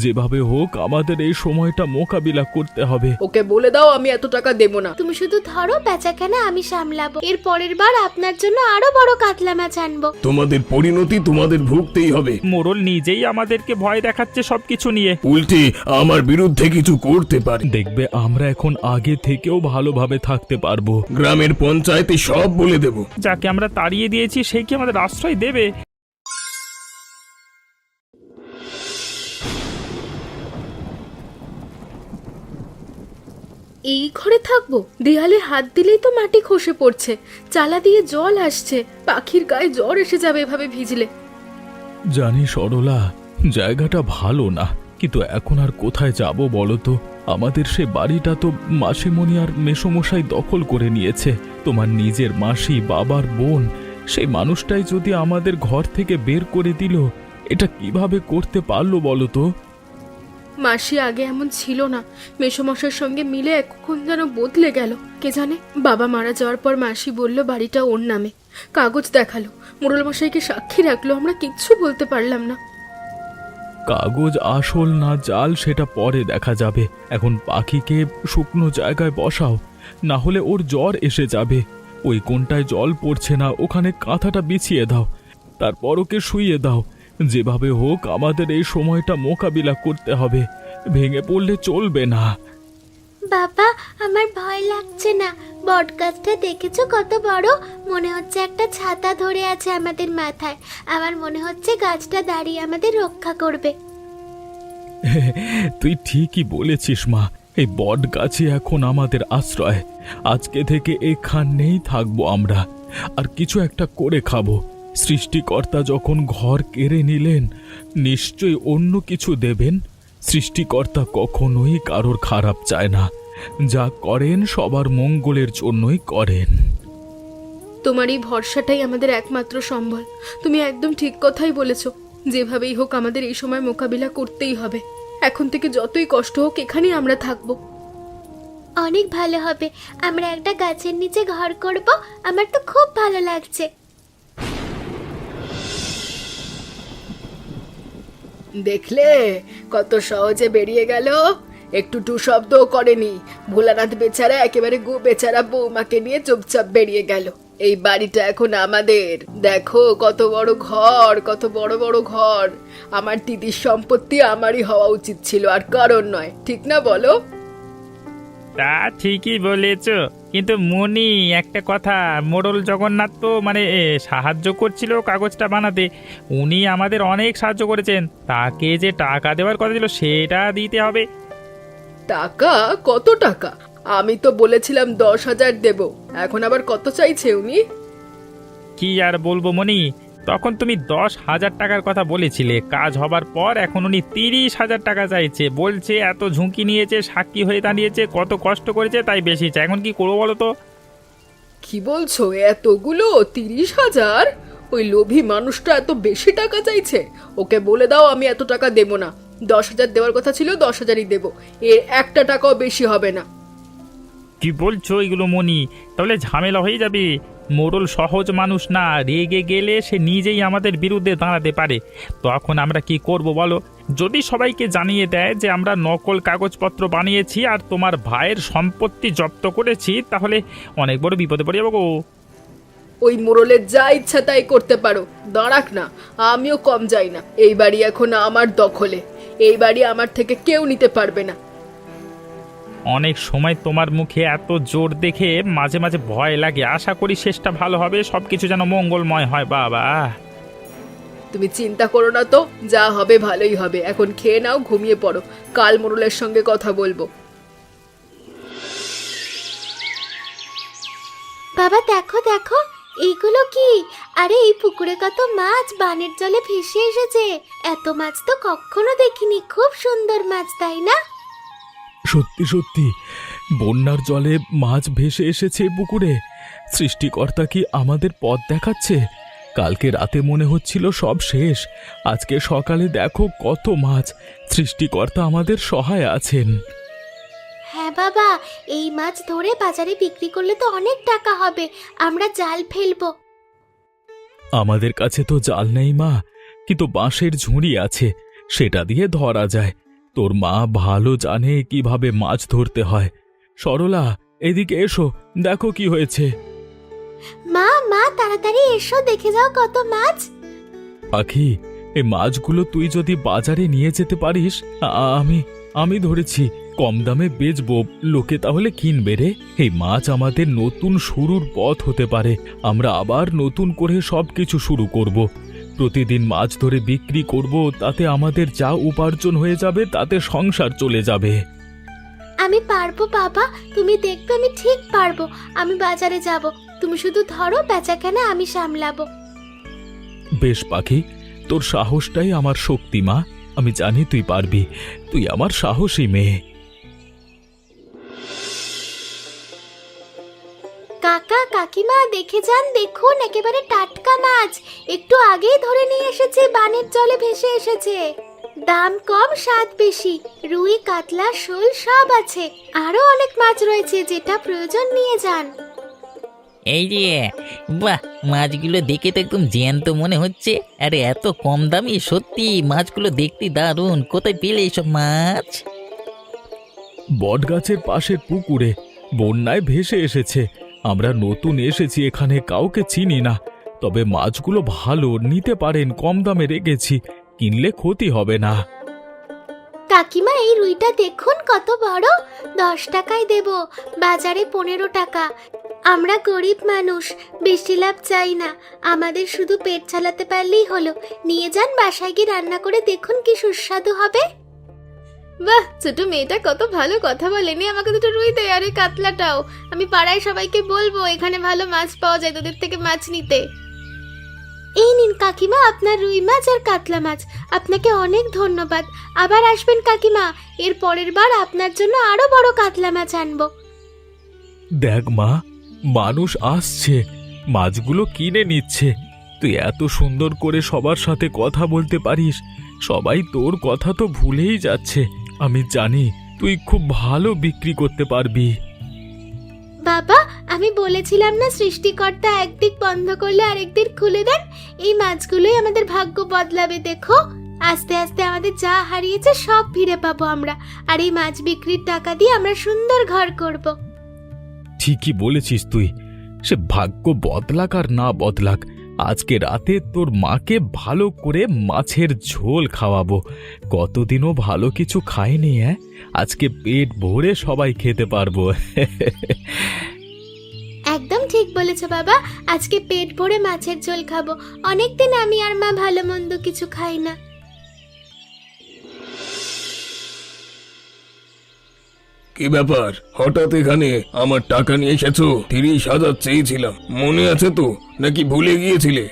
যেভাবে হোক আমাদের এই সময়টা মোকাবিলা করতে হবে। ওকে বলে দাও আমি এত টাকা দেব না। তুমি শুধু ধরো, বেচাকেনা আমি সামলাবো। এর পরের বার আপনার জন্য আরো বড় কাতলা মাছ আনবো। তোমাদের পরিণতি তোমাদের ভুগতেই হবে। মোড়ল নিজেই আমাদেরকে ভয় দেখাচ্ছে সবকিছু নিয়ে। উল্টে আমার বিরুদ্ধে কিছু করতে পারে। দেখবে আমরা এখন আগে থেকেও ভালোভাবে থাকতে পারবো। গ্রামের পঞ্চায়েতে সব বলে দেব। যাকে আমরা তাড়িয়ে দিয়েছি সে কি আমাদের আশ্রয় দেবে? এই ঘরে থাকবো? দেয়ালে হাত দিলেই তো মাটি খসে পড়ছে, চালা দিয়ে জল আসছে, পাখির গায়ে জ্বর এসে যাবে এভাবে ভিজলে। জানি সরলা, জায়গাটা ভালো না, কিন্তু এখন আর কোথায় যাব বলো তো? আমাদের সে বাড়িটা তো মাসিমণি আর মেসোমশাই দখল করে নিয়েছে। তোমার নিজের মাসি, বাবার বোন, সেই মানুষটাই যদি আমাদের ঘর থেকে বের করে দিল, এটা কিভাবে করতে পারলো বলো তো? মাসি আগে এমন ছিল না, মেসোমশাইয়ের সঙ্গে মিলে এখন যেন বদলে গেল। কে জানে, বাবা মারা যাওয়ার পর মাসি বলল বাড়িটা ওর নামে, কাগজ দেখালো, মোড়ল মশাইকে সাক্ষী রাখলো, আমরা কিচ্ছু বলতে পারলাম না। কাগজ আসল না জাল সেটা পরে দেখা যাবে। এখন পাখিকে শুকনো জায়গায় বসাও, না হলে ওর জ্বর এসে যাবে। ওই কোনটায় জল পড়ছে না ওখানে কাঁথাটা বিছিয়ে দাও, তারপর ওকে শুইয়ে দাও। যেভাবে হোক আমাদের এই সময়টা মোকাবিলা করতে হবে, ভেঙে পড়লে চলবে না। বাবা, আমার ভয় লাগছে না। বট গাছটা দেখেছো কত বড়? মনে হচ্ছে একটা ছাতা ধরে আছে আমাদের মাথায়। আমার মনে হচ্ছে গাছটা দাঁড়িয়ে আমাদের রক্ষা করবে। তুই ঠিকই বলেছিস মা, এই বট গাছে এখন আমাদের আশ্রয়। আজকে থেকে এখানেই থাকবো আমরা, আর কিছু একটা করে খাবো। সৃষ্টিকর্তা যখন ঘর কেড়ে নিলেন, নিশ্চয়ই অন্য কিছু দেবেন। সৃষ্টিকর্তা কখনোই কারোর খারাপ চায় না, যা করেন সবার মঙ্গলের জন্যই করেন। তোমার এই ভরসাটাই আমাদের একমাত্র সম্বল। তুমি একদম ঠিক কথাই বলেছ। যেভাবেই হোক আমাদের এই সময় মোকাবিলা করতেই হবে। এখন থেকে যতই কষ্ট হোক এখানেই আমরা থাকবো। অনেক ভালো হবে। আমরা একটা গাছের নিচে ঘর করব। আমার তো খুব ভালো লাগছে। দেখলে কত সহজে বেরিয়ে গেল, একটু টু শব্দও করেনি। ভোলানাথ বেচারা একেবারে গু বেচারা বৌমাকে নিয়ে চুপচাপ বেরিয়ে গেল। এই বাড়িটা এখন আমাদের। দেখো কত বড় ঘর, কত বড় বড় ঘর। আমার দিদির সম্পত্তি আমারই হওয়া উচিত ছিল, আর কারণ নয়। ঠিক না বলো? তা ঠিকই বলেছ, কিন্তু মনি একটা কথা, মোড়ল জগন্নাথ তো সাহায্য করছিল কাগজটা বানাতে। উনি আমাদের অনেক সাহায্য করেছেন, তাকে যে টাকা দেওয়ার কথা ছিল সেটা দিতে হবে। টাকা? কত টাকা? আমি তো বলেছিলাম 10,000 দেব। এখন আবার কত চাইছে উনি? কি আর বলবো মনি, তখন তুমি 10,000 টাকার কথা বলেছিলে। কাজ হবার পর এখন উনি 30,000 টাকা চাইছে। বলছে এত ঝুঁকি নিয়েছে, সাক্ষী হয়ে দাঁড়িয়েছে, কত কষ্ট করেছে, তাই বেশি চাই। এখন কি করবো বলো তো? কি বলছো? এতগুলো? 30,000? ওই লোভী মানুষটা এত বেশি টাকা চাইছে। ওকে বলে দাও আমি এত টাকা দেব না। 10,000 দেওয়ার কথা ছিল, 10,000ই দেব। এর একটা টাকাও বেশি হবে না। কি বলছো এগুলো মনি? তাহলে ঝামেলা হয়ে যাবে। মোড়ল সহজ মানুষ না, রেগে গেলে সে নিজেই আমাদের বিরুদ্ধে দাঁড়াতে পারে। তখন আমরা কি করব বলো? যদি সবাইকে জানিয়ে দেয় যে আমরা নকল কাগজপত্র বানিয়েছি আর তোমার ভাইয়ের সম্পত্তি জব্দ করেছি, তাহলে অনেক বড় বিপদে পড়ে যাবো গো। ওই মোড়লের যা ইচ্ছা তাই করতে পারো, দাঁড়াক না। আমিও কম যাই না। এই বাড়ি এখন আমার দখলে। এই বাড়ি আমার থেকে কেউ নিতে পারবে না। অনেক সময় তোমার মুখে এত জোর দেখে মাঝে মাঝে ভয় লাগে। আশা করি শেষটা ভালো হবে, সবকিছু যেন মঙ্গলময় হয়। বাবা, তুমি চিন্তা করো না তো, যা হবে ভালোই হবে। এখন খেয়ে নাও, ঘুমিয়ে পড়ো। কাল মোড়লের সঙ্গে কথা বলবো। বাবা দেখো দেখো, এইগুলো কি? আরে এই পুকুরে কত মাছ বানের জলে ভেসে এসেছে। এত মাছ তো কখনো দেখিনি। খুব সুন্দর মাছ, তাই না? সত্যি সত্যি বন্যার জলে মাছ ভেসে এসেছে পুকুরে। সৃষ্টিকর্তা কি আমাদের পথ দেখাচ্ছে? কালকে রাতে মনে হচ্ছিল সব শেষ, আজকে সকালে দেখো কত মাছ। সৃষ্টিকর্তা আমাদের সহায় আছেন। হ্যাঁ বাবা, এই মাছ ধরে বাজারে বিক্রি করলে তো অনেক টাকা হবে। আমরা জাল ফেলবো। আমাদের কাছে তো জাল নেই মা, কিন্তু বাঁশের ঝুড়ি আছে, সেটা দিয়ে ধরা যায়। তোর মা ভালো জানে কিভাবে মাছ ধরতে হয়। সরলা, এদিকে এসো, দেখো কি হয়েছে। মা মা তাড়াতাড়ি এসো, দেখে যাও কত মাছ। পাখি, এই মাছগুলো তুই যদি বাজারে নিয়ে যেতে পারিস, আমি ধরেছি কম দামে বেচবো, লোকে তাহলে কিনবে রে। এই মাছ আমাদের নতুন শুরুর পথ হতে পারে। আমরা আবার নতুন করে সবকিছু শুরু করব। প্রতিদিন মাছ ধরে বিক্রি করব, তাতে আমাদের যা উপার্জন হয়ে যাবে তাতে সংসার চলে যাবে। আমি পারবো বাবা, তুমি দেখবে আমি ঠিক পারবো। আমি বাজারে যাব, তুমি শুধু ধরো, বেচাকেনা আমি সামলাবো। বেশ পাখি, তোর সাহসটাই আমার শক্তি মা। আমি জানি তুই পারবি, তুই আমার সাহসী মেয়ে। কাকা কাকিমা দেখে যান, দেখুন একেবারে টাটকা মাছ, একটু আগেই ধরে নিয়ে এসেছে, বানের জলে ভেসে এসেছে। দাম কম, স্বাদ বেশি, রুই কাতলা শোল সব আছে, আরো অনেক মাছ রয়েছে, যেটা প্রয়োজন নিয়ে যান। এই যে, বাহ, মাছগুলো দেখে তো একদম জ্যান্ত মনে হচ্ছে। আরে এত কম দামি, সত্যি মাছগুলো দেখতে দারুণ। কোথায় পেলে এইসব মাছ? বটগাছের পাশের পুকুরে বন্যায় ভেসে এসেছে। আমরা নতুন এসেছি এখানে, কাউকে চিনি না, তবে মাছগুলো ভালো, নিতে পারেন, কম দামে রেখেছি, কিনলে ক্ষতি হবে না। কাকিমা এই রুইটা দেখুন কত বড়, 10 টাকায় দেব, বাজারে 15 টাকা। আমরা গরিব মানুষ, বেশি লাভ চাই না, আমাদের শুধু পেট চালাতে পারলেই হলো। নিয়ে যান, বাসায় গিয়ে রান্না করে দেখুন কি সুস্বাদু হবে। বাহ, ছোট মেয়েটা কত ভালো কথা বলেনি, আমাকে দুটো রুই দে আর ওই কাতলাটাও। আমি পাড়ায় সবাইকে বলবো এখানে ভালো মাছ পাওয়া যায়, তোদের থেকে মাছ নিতে। এই নিন কাকিমা আপনার রুই মাছ আর কাতলা মাছ, আপনাকে অনেক ধন্যবাদ। আবার আসবেন কাকিমা, এর পরের বার আপনার জন্য আরো বড় কাতলা মাছ আনবো। দেখ মা, মানুষ আসছে, মাছগুলো কিনে নিচ্ছে। তুই এত সুন্দর করে সবার সাথে কথা বলতে পারিস, সবাই তোর কথা তো ভুলেই যাচ্ছে। আমি জানি তুই খুব ভালো বিক্রি করতে পারবি। বাবা, আমি বলেছিলাম না সৃষ্টিকর্তা একদিক বন্ধ করলে আরেক দিক খুলে দেন। এই মাছগুলোই আমাদের ভাগ্য বদলাবে, দেখো। আস্তে আস্তে আমাদের যা হারিয়েছে সব ফিরে পাবো আমরা, আর এই মাছ বিক্রির টাকা দিয়ে আমরা সুন্দর ঘর করব। ঠিকই বলেছিস তুই। সে ভাগ্য বদলাক আর না বদলাক, আজকে রাতে তোর মাকে ভালো করে মাছের ঝোল খাওয়াবো। কতদিনও ভালো কিছু খাইনি, আজকে পেট ভরে সবাই খেতে পারবো। একদম ঠিক বলেছো বাবা, আজকে পেট ভরে মাছের ঝোল খাবো। অনেকদিন আমি আর মা ভালো মন্দ কিছু খাই না। কি ব্যাপার, হঠাৎ এখানে? আমার টাকা নিয়ে এসেছো? 30,000 চেয়েছিলাম, মনে আছে তো, নাকি ভুলে গিয়েছিলে?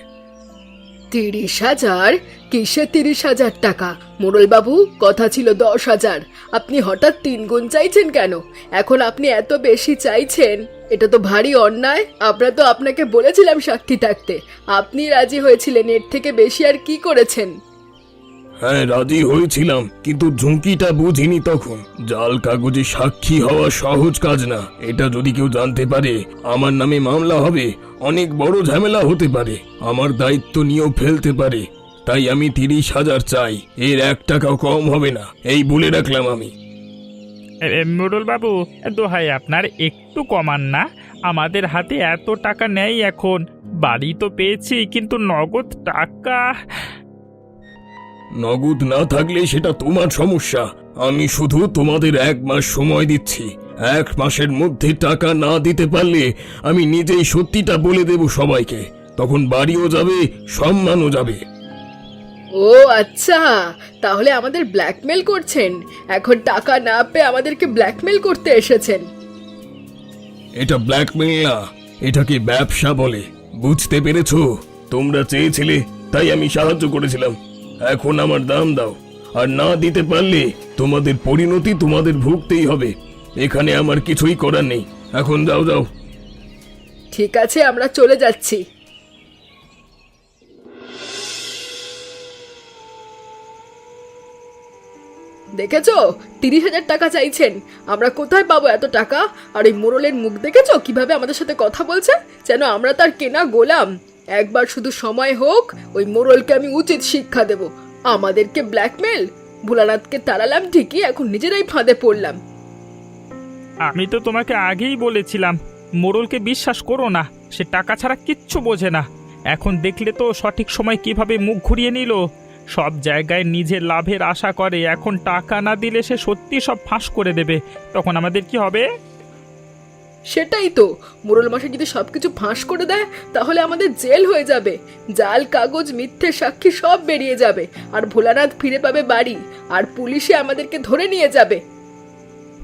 30,000? কিসে 30,000 টাকা? মোড়ল বাবু, কথা ছিল 10,000। আপনি হঠাৎ 3 গুণ চাইছেন কেন? এখন আপনি এত বেশি চাইছেন, এটা তো ভারী অন্যায়। আমরা তো আপনাকে বলেছিলাম সাক্ষী থাকতে, আপনি রাজি হয়েছিলেন, এর থেকে বেশি আর কি করেছেন? হ্যাঁ, রাজি হয়েছিলাম, কিন্তু ঝুঁকিটা বুঝিনি তখন। জাল কাগজে সাক্ষী হওয়া সহজ কাজ না। এটা যদি কেউ জানতে পারে, আমার নামে মামলা হবে, অনেক বড় ঝামেলা হতে পারে, আমার দায়িত্ব নিয়েও ফেলতে পারে। তাই আমি 30,000 চাই, এর 1 টাকাও কম হবে না, এই বলে রাখলাম আমি। মোড়ল বাবু, দোহাই আপনার, একটু কমান না? আমাদের হাতে এত টাকা নেই এখন। বাড়ি তো পেয়েছি, কিন্তু নগদ টাকা। নগদ না থাকলে সেটা তোমার সমস্যা। আমি শুধু তোমাদের 1 মাস সময় দিচ্ছি। 1 মাসের মধ্যে টাকা না দিতে পারলে আমি নিজেই সত্যিটা বলে দেব সবাইকে। তখন বাড়িও যাবে, সম্মানও যাবে। ও আচ্ছা, তাহলে আমাদের ব্ল্যাকমেল করছেন? এখন টাকা না পেয়ে আমাদেরকে ব্ল্যাকমেল করতে এসেছেন? এটা ব্ল্যাকমেল না, এটাকে ব্যবসা বলে। বুঝতে পেরেছো? তোমরা চেয়েছিলে, তাই আমি সাহায্য করেছিলাম। এখন আমার দাম দাও, আর না দিতে পারলে তোমাদের পরিণতি তোমাদের ভুগতেই হবে। এখানে আমার কিছুই করার নেই, এখন যাও যাও। ঠিক আছে, আমরা চলে যাচ্ছি। দেখেছো, 30,000 টাকা চাইছেন। আমরা কোথায় পাবো এত টাকা? আর এই মোড়লের মুখ দেখেছো কিভাবে আমাদের সাথে কথা বলছে, যেন আমরা তার কেনা গোলাম। একবার শুধু সময় হোক, ওই মোড়লকে আমি উচিত শিক্ষা দেব। আমাদেরকে ব্ল্যাকমেল? ভোলানাথকে তাড়ালাম ঠিকই, এখন নিজেরাই ফাঁদে পড়লাম। আমি তো তোমাকে আগেই বলেছিলাম মোড়লকে বিশ্বাস করো না, সে টাকা ছাড়া কিচ্ছু বোঝে না। এখন দেখলে তো সঠিক সময় কিভাবে মুখ ঘুরিয়ে নিল। সব জায়গায় নিজের লাভের আশা করে, এখন টাকা না দিলে সে সত্যি সব ফাঁস করে দেবে। তখন আমাদের কি হবে? সেটাই তো, মোড়ল মশাই যদি সবকিছু ফাঁস করে দেয় তাহলে আমাদের জেল হয়ে যাবে, জাল কাগজ মিথ্যে সাক্ষী সব বেরিয়ে যাবে, আর ভোলানাথ ফিরে পাবে বাড়ি, আর পুলিশে আমাদেরকে ধরে নিয়ে যাবে।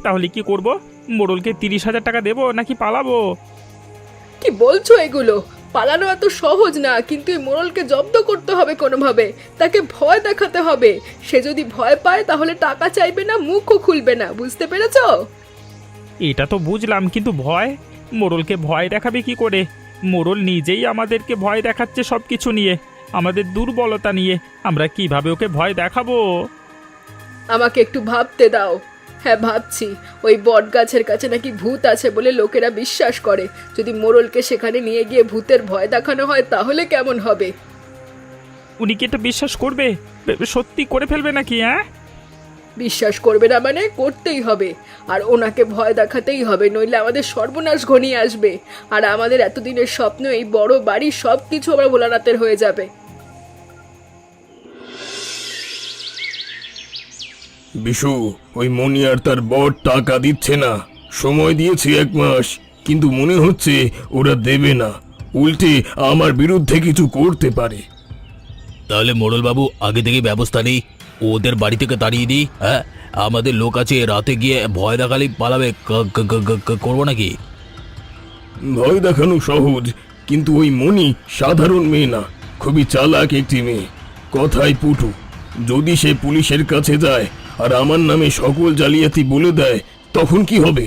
তাহলে কি করব? মোড়লকে 30,000 টাকা দেবো নাকি পালাবো? কি বলছো এগুলো? পালানো এত সহজ না, কিন্তু এই মোড়লকে জব্দ করতে হবে কোনোভাবে, তাকে ভয় দেখাতে হবে। সে যদি ভয় পায় তাহলে টাকা চাইবে না, মুখও খুলবে না, বুঝতে পেরেছো? এটা তো বুঝলাম, কিন্তু ভয়? মোড়লকে ভয় দেখাবে কি করে? মোড়ল নিজেই আমাদেরকে ভয় দেখাচ্ছে সব কিছু নিয়ে, আমাদের দুর্বলতা নিয়ে। আমরা কিভাবে ওকে ভয় দেখাবো? আমাকে একটু ভাবতে দাও। হ্যাঁ ভাবছি, ওই বট গাছের কাছে নাকি ভূত আছে বলে লোকেরা বিশ্বাস করে। যদি মোড়লকে সেখানে নিয়ে গিয়ে ভূতের ভয় দেখানো হয় তাহলে কেমন হবে? উনি কি এটা বিশ্বাস করবে? সত্যি করে ফেলবে নাকি? হ্যাঁ, বিশ্বাস করবে না মানে? করতেই হবে, আর ওনাকে ভয় দেখাতেই হবে, নইলে আমাদের সর্বনাশ ঘনিয়ে আসবে, আর আমাদের এতদিনের স্বপ্ন, এই বড় বাড়ি, সব কিছু আবার ভোলানাথের হয়ে যাবে। বিশু, ওই মনি আর তার বর টাকা দিচ্ছে না। সময় দিয়েছি 1 মাস, কিন্তু মনে হচ্ছে ওরা দেবে না, উল্টে আমার বিরুদ্ধে কিছু করতে পারে। তাহলে মোড়লবাবু আগে থেকে ব্যবস্থা নেই, ওদের বাড়ি থেকে তাড়িয়ে দিই। হ্যাঁ, আমাদের লোক আছে, রাতে গিয়ে ভয় দেখালেই পালাবে। করবো নাকি? ভয় দেখানো সহজ, কিন্তু ওই মনি সাধারণ মেয়ে না, খুবই চালাক একটি মেয়ে, কথাই পুটু। যদি সে পুলিশের কাছে যায় আর আমার নামে সকল জালিয়াতি বলে দেয়, তখন কি হবে?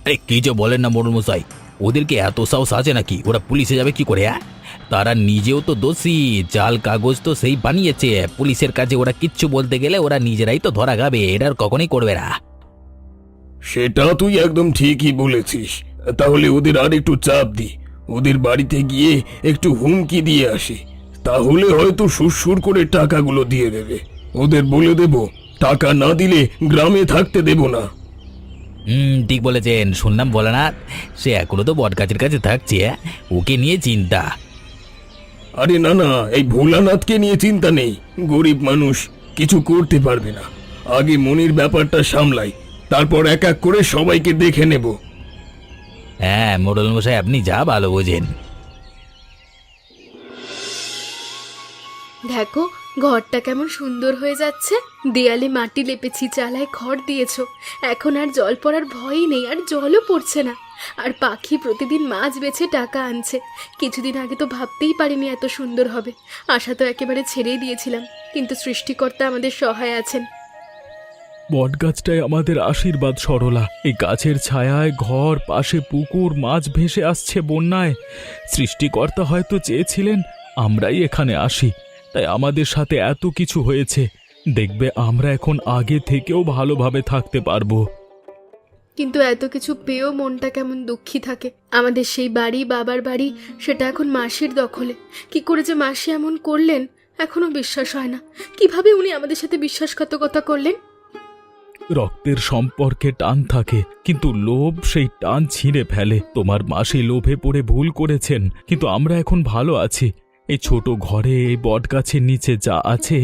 আরে কি যে বলেন না মোড়ল মশাই, ওদেরকে এত সাহস আছে নাকি? ওরা পুলিশে যাবে কি করে? হ্যাঁ, তারা নিজেও তো দোষী, জাল কাগজ তো সেই বানিয়েছে। পুলিশের কাছে ওরা কিচ্ছু বলতে গেলে ওরা নিজেরাই তো ধরা খাবে, এটা আর কখনোই করবে না। সেটা তুই একদম ঠিকই বলেছিস। তাহলে ওদের আর একটু চাপ দি, ওদের বাড়িতে গিয়ে একটু হুমকি দিয়ে আসি, তাহলে হয়তো সুরসুর করে টাকাগুলো দিয়ে দেবে। ওদের বলে দেব, টাকা না দিলে গ্রামে থাকতে দেব না। ঠিক বলেছেন। শুনলাম ভোলানাথ সে এখনো তো বটগাছের কাছে থাকছে, ওকে নিয়ে চিন্তা। আরে না না, এই ভোলানাথকে নিয়ে চিন্তা নেই, গরিব মানুষ, কিছু করতে পারবে না। আগে মনির ব্যাপারটা সামলাই, তারপর এক এক করে সবাইকে দেখে নেব। হ্যাঁ মোড়ল মশাই, আপনি যা ভালো বোঝেন। দেখো ঘরটা কেমন সুন্দর হয়ে যাচ্ছে, দেয়ালে মাটি লেপেছি, চালায় খড় দিয়েছো, এখন আর জল পড়ার ভয়ই নেই, আর জলও পড়ছে না। আর পাখি প্রতিদিন মাছ বেছে টাকা আনছে। কিছুদিন আগে তো ভাবতেই পারিনি এত সুন্দর হবে, আশা তো একেবারে ছেড়েই দিয়েছিলাম, কিন্তু সৃষ্টিকর্তা আমাদের সহায় আছেন। বটগাছটাই আমাদের আশীর্বাদ সরলা। এই গাছের ছায়ায় ঘর, পাশে পুকুর, মাছ ভেসে আসছে বন্যায়। সৃষ্টিকর্তা হয়তো চেয়েছিলেন আমরাই এখানে আসি, তাই আমাদের সাথে এত কিছু হয়েছে। দেখবে আমরা এখন আগে থেকেও ভালোভাবে থাকতে পারবো। কিন্তু এত কিছু পেয়েও মনটা কেমন দুঃখী থাকে। আমাদের সেই বাড়ি, বাবার বাড়ি, সেটা এখন মাসির দখলে। কি করে যে মাসি এমন করলেন এখনো বিশ্বাস হয় না। কিভাবে উনি আমাদের সাথে বিশ্বাসঘাতকতা করলেন? রক্তের সম্পর্কে টান থাকে, কিন্তু লোভ সেই টান ছিঁড়ে ফেলে। তোমার মাসি লোভে পড়ে ভুল করেছেন, কিন্তু আমরা এখন ভালো আছি। এই ছোট ঘরে, এই বটগাছের নিচে যা আছে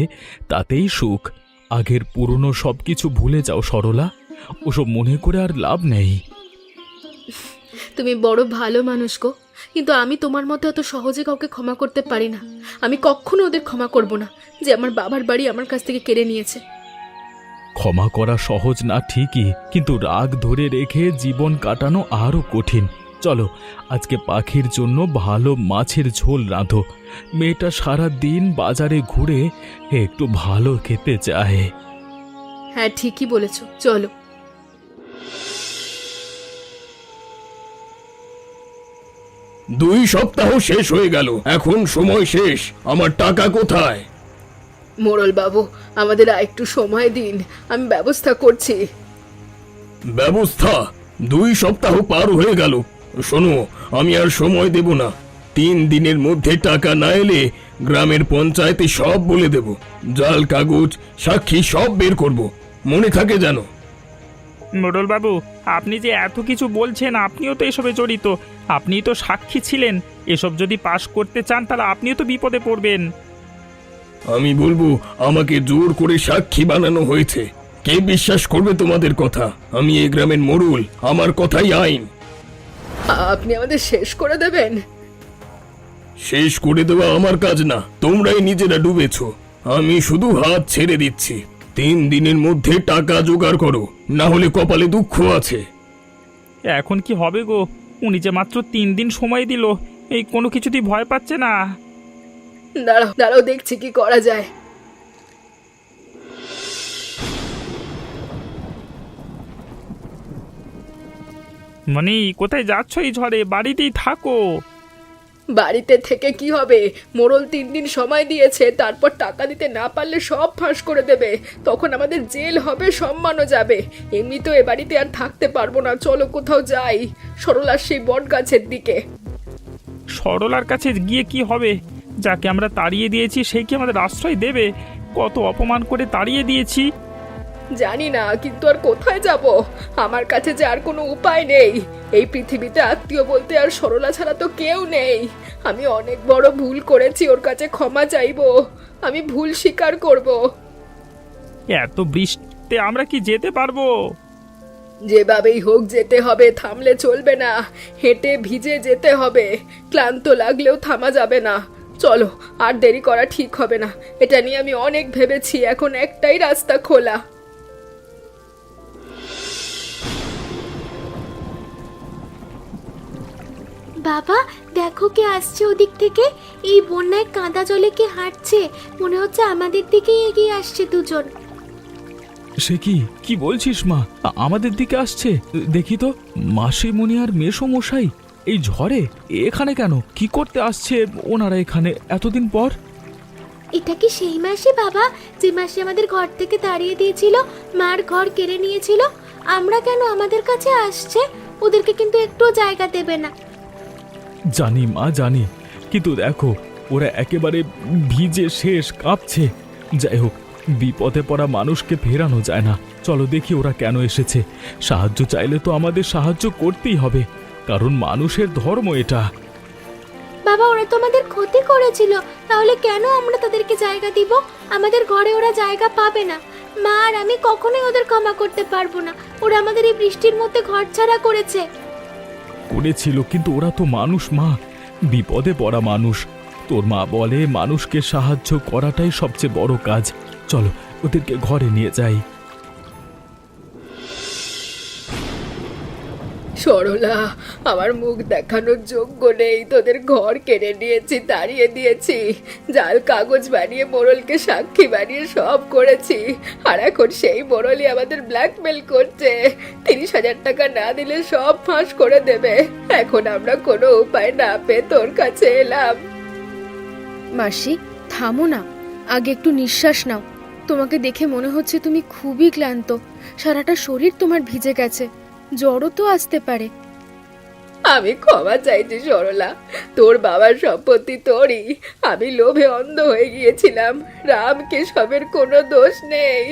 তাতেই সুখ। আগের পুরনো সবকিছু ভুলে যাও সরলা, ওসব মনে করে আর লাভ নেই। তুমি বড় ভালো মানুষ গো, কিন্তু আমি তোমার মতো এত সহজে কাউকে ক্ষমা করতে পারি না। আমি কখনো ওদের ক্ষমা করব না যে আমার বাবার বাড়ি আমার কাছ থেকে কেড়ে নিয়েছে। ক্ষমা করা সহজ না ঠিকই, কিন্তু রাগ ধরে রেখে জীবন কাটানো আরও কঠিন। চলো আজকে পাখির জন্য ভালো মাছের ঝোল রাঁধো। মেয়েটা সারা দিন বাজারে ঘুরে একটু ভালো খেতে চায়। হ্যাঁ ঠিকই বলেছ, চলো। 2 সপ্তাহ শেষ হয়ে গেল, এখন সময় শেষ, আমার টাকা কোথায়? মোড়ল বাবু, আমাদের আর একটু সময় দিন, আমি ব্যবস্থা করছি। ব্যবস্থা? 2 সপ্তাহ পার হয়ে গেল। শোনো, আমি আর সময় দেব না, 3 দিনের মধ্যে টাকা না এলে গ্রামের পঞ্চায়েতে সব বলে দেব। জাল কাগজ, সাক্ষী সব বের করব, মনে থাকে জানো। মোড়ল বাবু, আপনি যে এত কিছু বলছেন, আপনিও তো এসবে জড়িত, আপনিই তো সাক্ষী ছিলেন। এসব যদি পাশ করতে চান তাহলে আপনিও তো বিপদে পড়বেন। আমি বলবো আমাকে জোর করে সাক্ষী বানানো হয়েছে। কে বিশ্বাস করবে তোমাদের কথা? আমি এই গ্রামের মোড়ল, আমার কথাই আইন। আপনি আমাদের শেষ করে দেবেন? শেষ করে দেওয়া আমার কাজ না, তোমরাই নিজেরা ডুবেছো। আমি শুধু হাত ছেড়ে দিচ্ছি। 3 দিনের মধ্যে টাকা জোগাড় করো, না হলে কপালে দুঃখ আছে। এখন কি হবে গো? উনি যে মাত্র 3 দিন সময় দিল, এই কোনো কিছুতেই ভয় পাচ্ছে না। দাঁড়াও দাঁড়াও, দেখছি কি করা যায়। মানে কোথায় যাচ্ছ এই ঝড়ে? বাড়িতেই থাকো। বাড়িতে থেকে কি হবে? মোড়ল 3 দিন সময় দিয়েছে, তারপর টাকা দিতে না পারলে সব ফাঁস করে দেবে। তখন আমাদের জেল হবে, সম্মানও যাবে। এমনি তো এ বাড়িতে আর থাকতে পারবো না। চলো কোথাও যাই, সরলার সেই বট গাছের দিকে। সরলার কাছে গিয়ে কি হবে? যাকে আমরা তাড়িয়ে দিয়েছি সেই কি আমাদের আশ্রয় দেবে? কত অপমান করে তাড়িয়ে দিয়েছি। জানি না, কিন্তু আর কোথায় যাব? আমার কাছে যে আর কোনো উপায় নেই। এই পৃথিবীতে আত্মীয় বলতে আর সরলা ছাড়া তো কেউ নেই। আমি অনেক বড় ভুল করেছি, ওর কাছে ক্ষমা চাইবো। আমি ভুল স্বীকার করব। এত বৃষ্টিতে আমরা কি যেতে পারবো? যেভাবেই হোক যেতে হবে, থামলে চলবে না। হেঁটে ভিজে যেতে হবে, ক্লান্ত লাগলেও থামা যাবে না। চলো, আর দেরি করা ঠিক হবে না। এটা নিয়ে আমি অনেক ভেবেছি, এখন একটাই রাস্তা খোলা। বাবা, দেখো কে আসছে ওদিক থেকে। এই বন্যায় কাদা জলে কে হাঁটছে, মনে হচ্ছে আমাদের দিকেই এগিয়ে আসছে দুজন। সে কি কি বলছিস মা? আমাদের দিকে আসছে? দেখি তো। মাসিমণি আর মেসো মশাই এই ঝড়ে এখানে কেন? কি করতে আসছে ওনারা এখানে এতদিন পর? এটা কি সেই মাসি বাবা, যে মাসি আমাদের ঘর থেকে তাড়িয়ে দিয়েছিল, মার ঘর কেড়ে নিয়েছিল? আমরা কেন আমাদের কাছে আসছে? ওদেরকে কিন্তু একটু জায়গা দেবে না। জানি মা, জানি, কিন্তু দেখো ওরা একেবারে ভিজে শেষ, কাঁপছে। যাই হোক, বিপদে পড়া মানুষকে ফেরানো যায় না। চলো দেখি ওরা কেন এসেছে। সাহায্য চাইলে তো আমাদের সাহায্য করতেই হবে, কারণ মানুষের ধর্ম এটা। বাবা, ওরা তো আমাদের ক্ষতি করেছিল, তাহলে কেন আমরা তাদেরকে জায়গা দিব? আমাদের ঘরে ওরা জায়গা পাবে না। মা আর আমি কখনোই ওদের ক্ষমা করতে পারবো না। ওরা আমাদের এই বৃষ্টির মধ্যে ঘর ছাড়া করেছে। করেছিল, কিন্তু ওরা তো মানুষ মা, বিপদে পড়া মানুষ। তোর মা বলে মানুষকে সাহায্য করাটাই সবচেয়ে বড় কাজ। চলো ওদেরকে ঘরে নিয়ে যাই। সরলা, আমার মুখ দেখানোর যোগ্য নেই। তোদের ঘর কেড়ে নিয়েছি, তাড়িয়ে দিয়েছি, জাল কাগজ বানিয়ে মোড়লকে সাক্ষী বানিয়ে সব করেছি। আর এখন সেই মোড়লই আমাদের ব্ল্যাকমেল করছে। 30,000 টাকা না দিলে সব ফাঁস করে দেবে। এখন আমরা কোনো উপায় না পেয়ে তোর কাছে এলাম। মাসি, থামো না, আগে একটু নিঃশ্বাস নাও। তোমাকে দেখে মনে হচ্ছে তুমি খুবই ক্লান্ত। সারাটা শরীর তোমার ভিজে গেছে, জ্বরও তো আসতে পারে। আমি ক্ষমা চাইছি সরলা, তোর বাবার সম্পত্তি তোরই। আমি লোভে অন্ধ হয়ে গিয়েছিলাম। রামকে সবের কোনো দোষ নেই,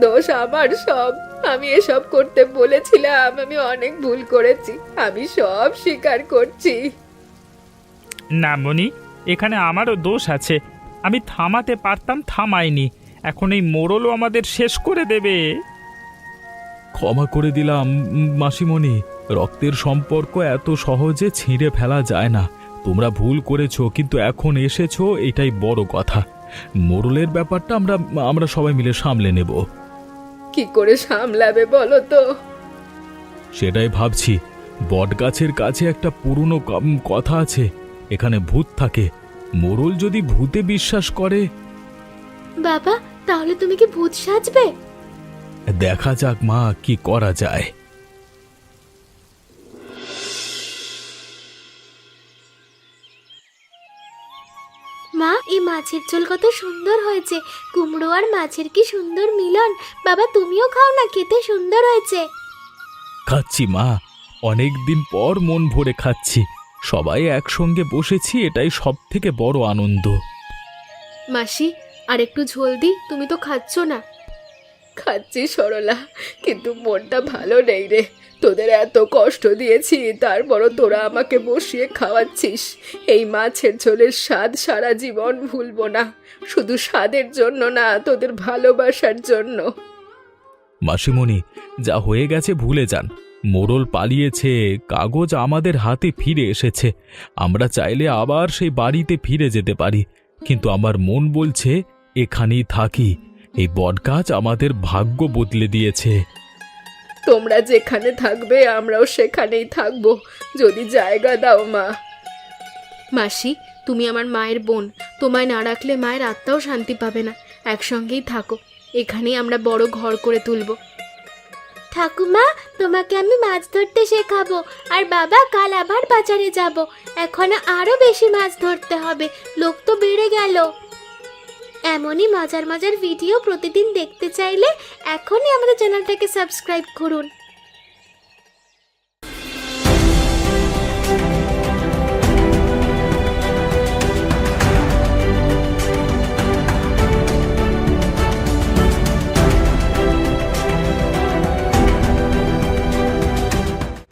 দোষ আমার সব। আমি এসব করতে বলেছিলাম, আমি অনেক ভুল করেছি, আমি সব স্বীকার করছি। না মনি, এখানে আমারও দোষ আছে। আমি থামাতে পারতাম, থামাইনি। এখন এই মোড়লও আমাদের শেষ করে দেবে। ক্ষমা করে দিলাম মাসিমণি। রক্তের সম্পর্ক এত সহজে ছিঁড়ে ফেলা যায় না। তোমরা ভুল করেছো, কিন্তু এখন এসেছো, এটাই বড় কথা। মোড়লের ব্যাপারটা আমরা সবাই মিলে সামলে নেব। কি করে সামলাবে বলো তো? সেটাই ভাবছি। বটগাছের কাছে একটা পুরনো কথা আছে, এখানে ভূত থাকে। মোড়ল যদি ভূতে বিশ্বাস করে। বাবা, তাহলে তুমি কি ভূত সাজবে? দেখা যাক মা, কি করা যায়। মা, এই মাছের ঝোল কত সুন্দর হয়েছে। কুমড়ো আর মাছের কি সুন্দর মিলন। বাবা, তুমিও খাও না, খেতে সুন্দর হয়েছে। খাচ্ছি মা, অনেক দিন পর মন ভরে খাচ্ছি। সবাই একসঙ্গে বসেছি, এটাই সব থেকে বড় আনন্দ। মাসি আর একটু ঝোল দি, তুমি তো খাচ্ছ না। খাচ্ছি সরলা, কিন্তু মনটা ভালো নেই রে। তোদের এত কষ্ট দিয়েছি, তারপরও তোরা আমাকে বসিয়ে খাওয়াচ্ছিস। এই মাছের ঝোলের স্বাদ সারা জীবন ভুলবো না, শুধু স্বাদের জন্য না, তোদের ভালোবাসার জন্য। মাসিমণি, যা হয়ে গেছে ভুলে যান। মোড়ল পালিয়েছে, কাগজ আমাদের হাতে ফিরে এসেছে। আমরা চাইলে আবার সেই বাড়িতে ফিরে যেতে পারি, কিন্তু আমার মন বলছে এখানেই থাকি। এই বটগাছ আমাদের ভাগ্য বদলে দিয়েছে। তোমরা যেখানে থাকবে আমরাও সেখানেই থাকবো, যদি জায়গা দাও মা। মাসি, তুমি আমার মায়ের বোন, তোমায় না রাখলে মায়ের আত্মাও শান্তি পাবে না। একসঙ্গেই থাকো, এখানেই আমরা বড় ঘর করে তুলব। ঠাকুমা, তোমাকে আমি মাছ ধরতে শেখাবো। আর বাবা, কাল আবার বাজারে যাব, এখন আরো বেশি মাছ ধরতে হবে, লোক তো বেড়ে গেল। এমনই মজার মজার ভিডিও প্রতিদিন দেখতে চাইলে এখনই আমাদের চ্যানেলটাকে সাবস্ক্রাইব করুন।